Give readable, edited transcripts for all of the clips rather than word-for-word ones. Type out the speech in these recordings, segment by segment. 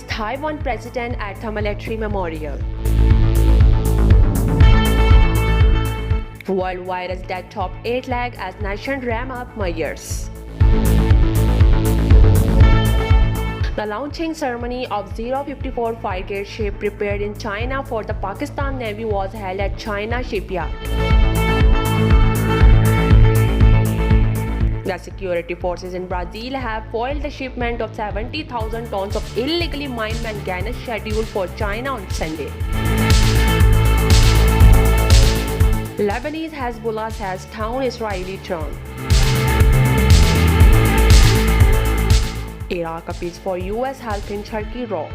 joins Taiwan president at the military memorial. World virus death top 8 lakh as nation ram up measures. The launching ceremony of 054 frigate ship prepared in China for the Pakistan Navy was held at China Shipyard. The security forces in Brazil have foiled the shipment of 70,000 tons of illegally mined manganese scheduled for China on Sunday. Lebanese Hezbollah says town Israeli drone. Iraq appeals for US help in Turkey row.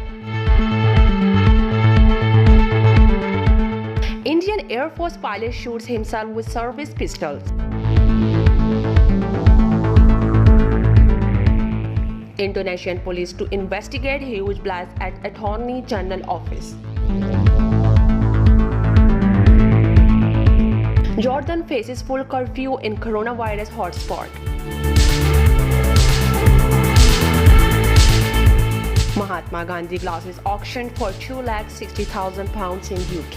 Indian Air Force pilot shoots himself with service pistols. Indonesian police to investigate huge blast at Attorney General office. Jordan faces full curfew in coronavirus hotspot. Mahatma Gandhi glasses auctioned for £260,000 in UK.